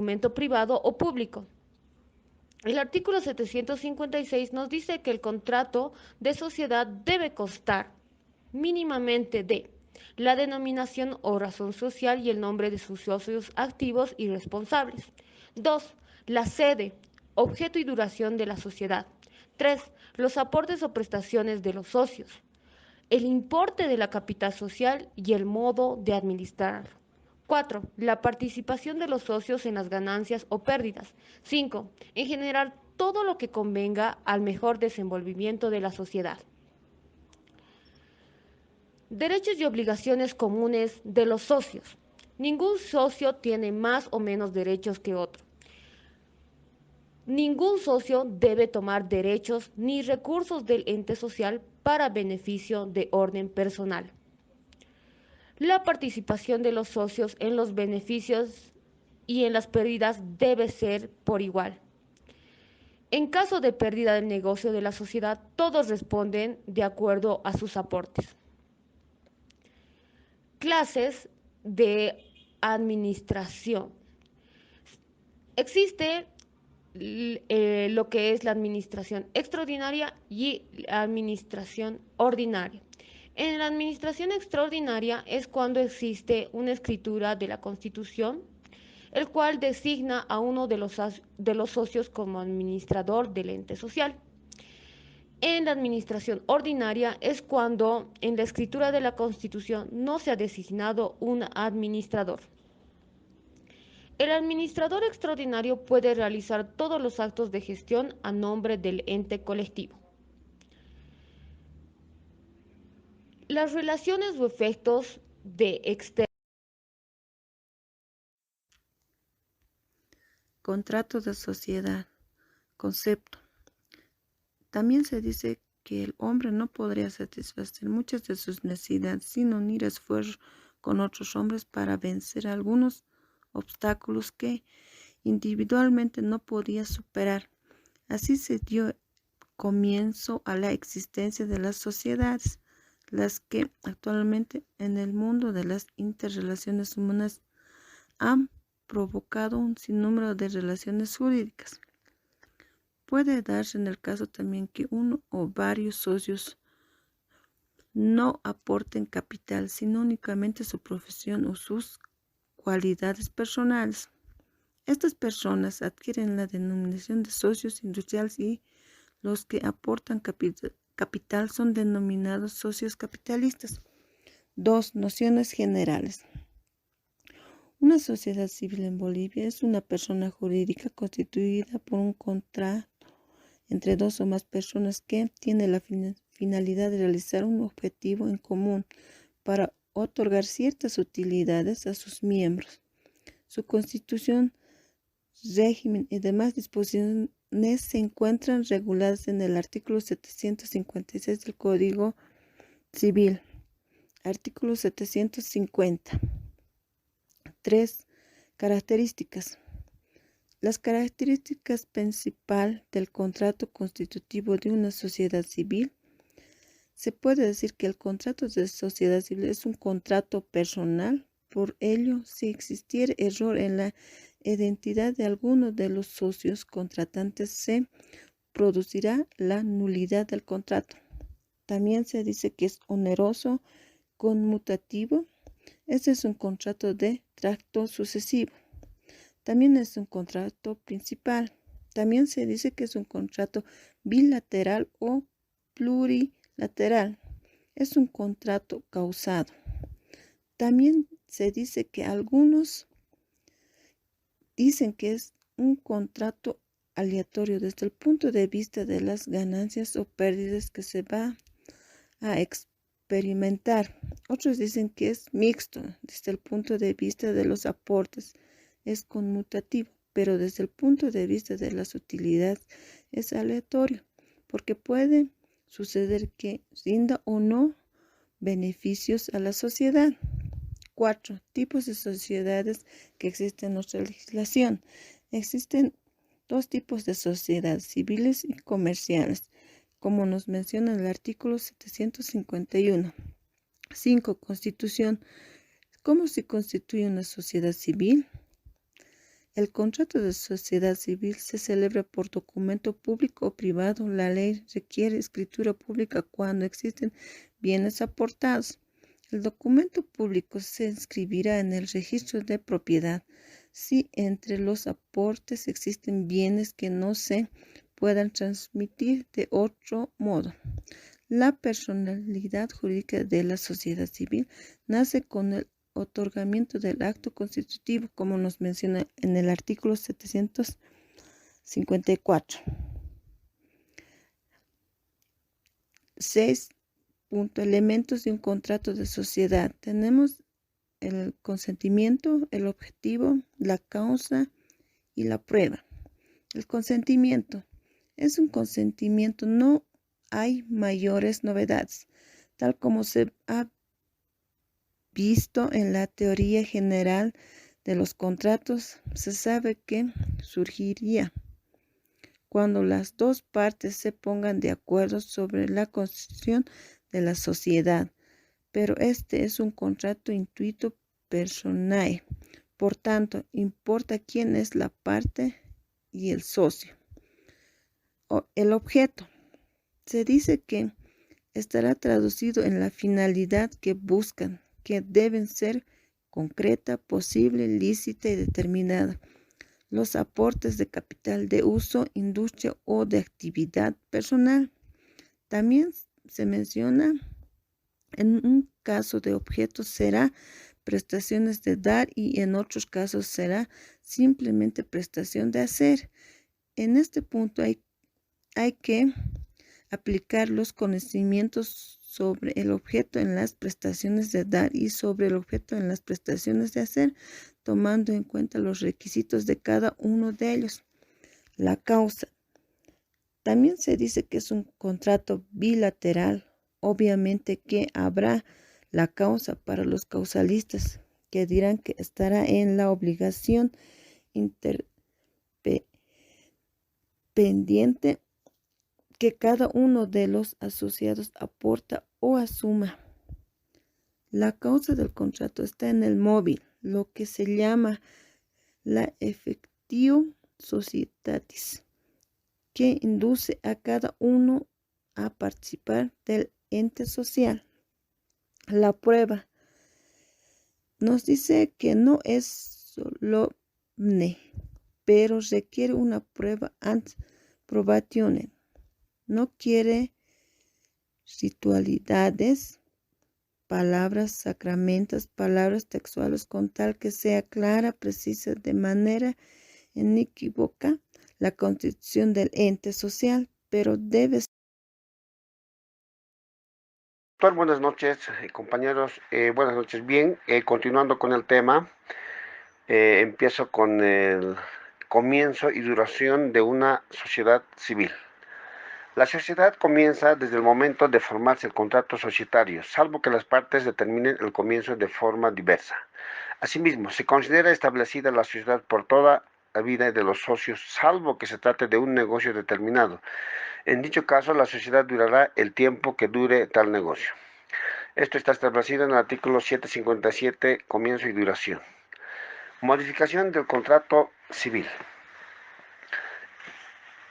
documento privado o público. El artículo 756 nos dice que el contrato de sociedad debe constar mínimamente de la denominación o razón social y el nombre de sus socios activos y responsables. 2. La sede, objeto y duración de la sociedad. 3. Los aportes o prestaciones de los socios. El importe de la capital social y el modo de administrarlo. 4. La participación de los socios en las ganancias o pérdidas. 5. En general, todo lo que convenga al mejor desenvolvimiento de la sociedad. Derechos y obligaciones comunes de los socios. Ningún socio tiene más o menos derechos que otro. Ningún socio debe tomar derechos ni recursos del ente social para beneficio de orden personal. La participación de los socios en los beneficios y en las pérdidas debe ser por igual. En caso de pérdida del negocio de la sociedad, todos responden de acuerdo a sus aportes. Clases de administración. Existe lo que es la administración extraordinaria y la administración ordinaria. En la administración extraordinaria es cuando existe una escritura de la Constitución, el cual designa a uno de los socios como administrador del ente social. En la administración ordinaria es cuando en la escritura de la Constitución no se ha designado un administrador. El administrador extraordinario puede realizar todos los actos de gestión a nombre del ente colectivo. Las relaciones o efectos de externo. Contrato de sociedad. Concepto. También se dice que el hombre no podría satisfacer muchas de sus necesidades sin unir esfuerzos con otros hombres para vencer algunos obstáculos que individualmente no podía superar. Así se dio comienzo a la existencia de las sociedades, las que actualmente en el mundo de las interrelaciones humanas han provocado un sinnúmero de relaciones jurídicas. Puede darse en el caso también que uno o varios socios no aporten capital, sino únicamente su profesión o sus cualidades personales. Estas personas adquieren la denominación de socios industriales y los que aportan capital son denominados socios capitalistas. 2. Nociones generales. Una sociedad civil en Bolivia es una persona jurídica constituida por un contrato entre dos o más personas que tiene la finalidad de realizar un objetivo en común para otorgar ciertas utilidades a sus miembros. Su constitución, régimen y demás disposiciones se encuentran reguladas en el artículo 756 del Código Civil. Artículo 750. 3. Características. Las características principales del contrato constitutivo de una sociedad civil. Se puede decir que el contrato de sociedad civil es un contrato personal. Por ello, si existiera error en la identidad de alguno de los socios contratantes, se producirá la nulidad del contrato. También se dice que es oneroso, conmutativo. Este es un contrato de tracto sucesivo. También es un contrato principal. También se dice que es un contrato bilateral o plurilateral. Es un contrato causado. También se dice que algunos dicen que es un contrato aleatorio desde el punto de vista de las ganancias o pérdidas que se va a experimentar. Otros dicen que es mixto desde el punto de vista de los aportes. Es conmutativo, pero desde el punto de vista de las utilidades es aleatorio, porque puede suceder que rinda o no beneficios a la sociedad. 4. Tipos de sociedades que existen en nuestra legislación. Existen dos tipos de sociedades, civiles y comerciales, como nos menciona el artículo 751. 5. Constitución. ¿Cómo se constituye una sociedad civil? El contrato de sociedad civil se celebra por documento público o privado. La ley requiere escritura pública cuando existen bienes aportados. El documento público se inscribirá en el registro de propiedad si entre los aportes existen bienes que no se puedan transmitir de otro modo. La personalidad jurídica de la sociedad civil nace con el otorgamiento del acto constitutivo, como nos menciona en el artículo 754. 6. Elementos de un contrato de sociedad. Tenemos el consentimiento, el objetivo, la causa y la prueba. El consentimiento es un consentimiento, no hay mayores novedades, tal como se ha visto en la teoría general de los contratos. Se sabe que surgiría cuando las dos partes se pongan de acuerdo sobre la constitución de la sociedad, pero este es un contrato intuito personae. Por tanto, importa quién es la parte y el socio. El objeto. Se dice que estará traducido en la finalidad que buscan, que deben ser concreta, posible, lícita y determinada. Los aportes de capital de uso, industria o de actividad personal. También se menciona en un caso de objeto será prestaciones de dar y en otros casos será simplemente prestación de hacer. En este punto hay que aplicar los conocimientos sobre el objeto en las prestaciones de dar y sobre el objeto en las prestaciones de hacer, tomando en cuenta los requisitos de cada uno de ellos. La causa. También se dice que es un contrato bilateral. Obviamente que habrá la causa para los causalistas, que dirán que estará en la obligación interpendiente que cada uno de los asociados aporta o asuma. La causa del contrato está en el móvil, lo que se llama la effectio societatis, que induce a cada uno a participar del ente social. La prueba nos dice que no es solemne, pero requiere una prueba ante probatione. No quiere ritualidades, palabras, sacramentos, palabras textuales, con tal que sea clara, precisa, de manera inequívoca la constitución del ente social, pero debe ser. Buenas noches, compañeros. Buenas noches. Bien, continuando con el tema, empiezo con el comienzo y duración de una sociedad civil. La sociedad comienza desde el momento de formarse el contrato societario, salvo que las partes determinen el comienzo de forma diversa. Asimismo, se considera establecida la sociedad por toda la vida de los socios, salvo que se trate de un negocio determinado. En dicho caso, la sociedad durará el tiempo que dure tal negocio. Esto está establecido en el artículo 757, comienzo y duración. Modificación del contrato civil.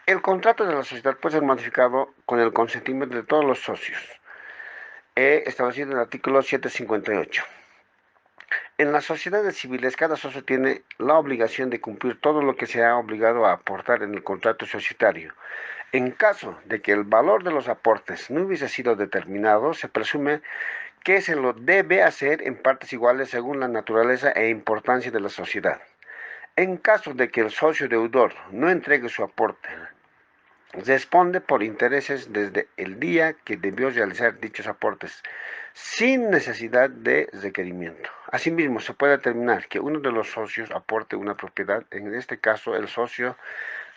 El contrato de la sociedad puede ser modificado con el consentimiento de todos los socios, establecido en el artículo 758. En las sociedades civiles, cada socio tiene la obligación de cumplir todo lo que se ha obligado a aportar en el contrato societario. En caso de que el valor de los aportes no hubiese sido determinado, se presume que se lo debe hacer en partes iguales según la naturaleza e importancia de la sociedad. En caso de que el socio deudor no entregue su aporte, responde por intereses desde el día que debió realizar dichos aportes, sin necesidad de requerimiento. Asimismo, se puede determinar que uno de los socios aporte una propiedad. En este caso, el socio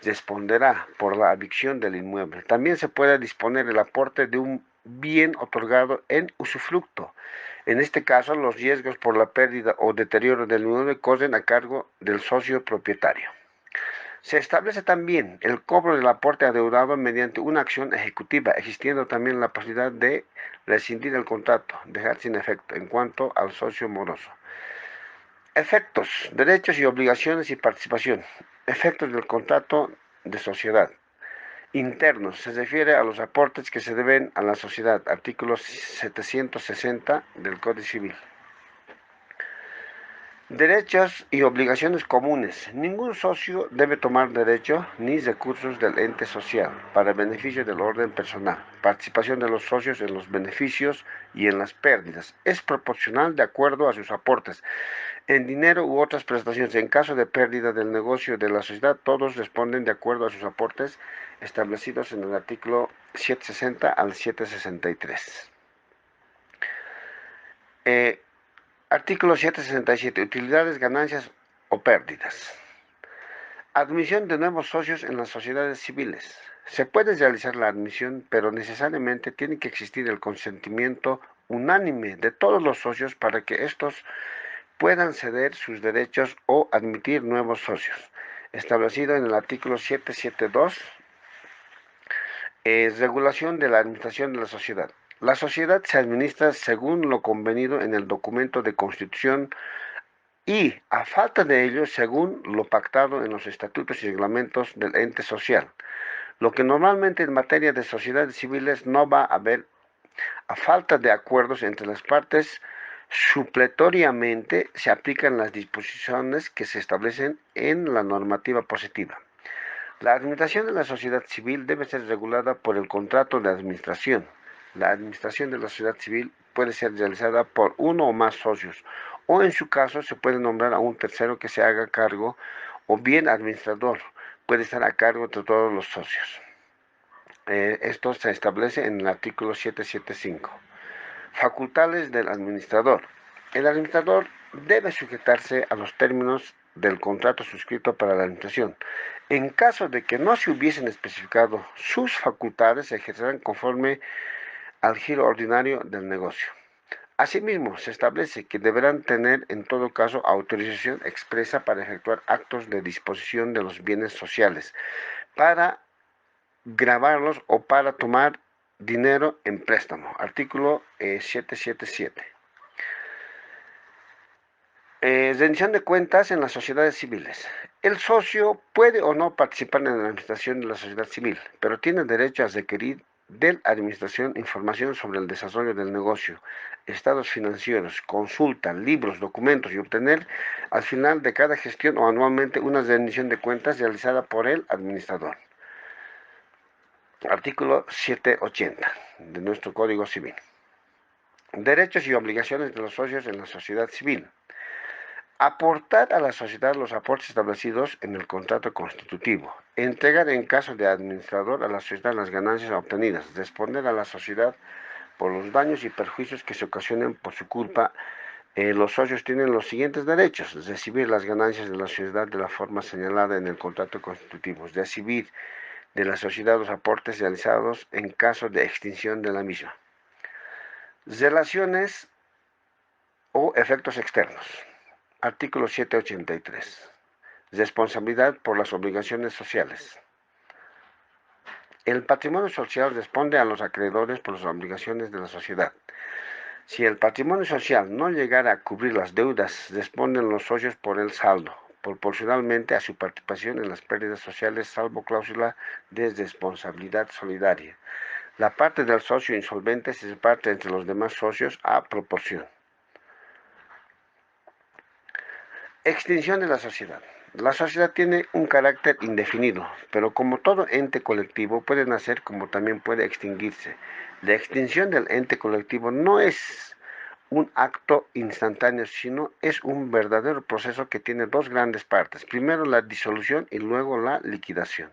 responderá por la evicción del inmueble. También se puede disponer el aporte de un bien otorgado en usufructo. En este caso, los riesgos por la pérdida o deterioro del inmueble corren a cargo del socio propietario. Se establece también el cobro del aporte adeudado mediante una acción ejecutiva, existiendo también la posibilidad de rescindir el contrato, dejar sin efecto en cuanto al socio moroso. Efectos, derechos y obligaciones y participación. Efectos del contrato de sociedad. Internos, se refiere a los aportes que se deben a la sociedad, artículo 760 del Código Civil. Derechos y obligaciones comunes. Ningún socio debe tomar derecho ni recursos del ente social para beneficio del orden personal. Participación de los socios en los beneficios y en las pérdidas. Es proporcional de acuerdo a sus aportes en dinero u otras prestaciones. En caso de pérdida del negocio de la sociedad, todos responden de acuerdo a sus aportes establecidos en el artículo 760 al 763. Artículo 767. Utilidades, ganancias o pérdidas. Admisión de nuevos socios en las sociedades civiles. Se puede realizar la admisión, pero necesariamente tiene que existir el consentimiento unánime de todos los socios para que estos puedan ceder sus derechos o admitir nuevos socios. Establecido en el artículo 772. Regulación de la administración de la sociedad. La sociedad se administra según lo convenido en el documento de constitución y, a falta de ello, según lo pactado en los estatutos y reglamentos del ente social. Lo que normalmente en materia de sociedades civiles no va a haber, a falta de acuerdos entre las partes, supletoriamente se aplican las disposiciones que se establecen en la normativa positiva. La administración de la sociedad civil debe ser regulada por el contrato de administración. La administración de la sociedad civil puede ser realizada por uno o más socios, o en su caso se puede nombrar a un tercero que se haga cargo, o bien administrador puede estar a cargo de todos los socios. Esto se establece en el artículo 775. Facultades del administrador. El administrador debe sujetarse a los términos del contrato suscrito para la administración. En caso de que no se hubiesen especificado, sus facultades se ejercerán conforme al giro ordinario del negocio. Asimismo, se establece que deberán tener en todo caso autorización expresa para efectuar actos de disposición de los bienes sociales, para gravarlos o para tomar dinero en préstamo. Artículo 777. Rendición de cuentas en las sociedades civiles. El socio puede o no participar en la administración de la sociedad civil, pero tiene derecho a requerir de la administración información sobre el desarrollo del negocio, estados financieros, consulta, libros, documentos y obtener al final de cada gestión o anualmente una rendición de cuentas realizada por el administrador. Artículo 780 de nuestro Código Civil. Derechos y obligaciones de los socios en la sociedad civil. Aportar a la sociedad los aportes establecidos en el contrato constitutivo. Entregar en caso de administrador a la sociedad las ganancias obtenidas. Responder a la sociedad por los daños y perjuicios que se ocasionen por su culpa. Los socios tienen los siguientes derechos: recibir las ganancias de la sociedad de la forma señalada en el contrato constitutivo, recibir de la sociedad los aportes realizados en caso de extinción de la misma. Relaciones o efectos externos. Artículo 783. Responsabilidad por las obligaciones sociales. El patrimonio social responde a los acreedores por las obligaciones de la sociedad. Si el patrimonio social no llegara a cubrir las deudas, responden los socios por el saldo, proporcionalmente a su participación en las pérdidas sociales, salvo cláusula de responsabilidad solidaria. La parte del socio insolvente se reparte entre los demás socios a proporción. Extinción de la sociedad. La sociedad tiene un carácter indefinido, pero como todo ente colectivo puede nacer como también puede extinguirse. La extinción del ente colectivo no es un acto instantáneo, sino es un verdadero proceso que tiene dos grandes partes. Primero la disolución y luego la liquidación.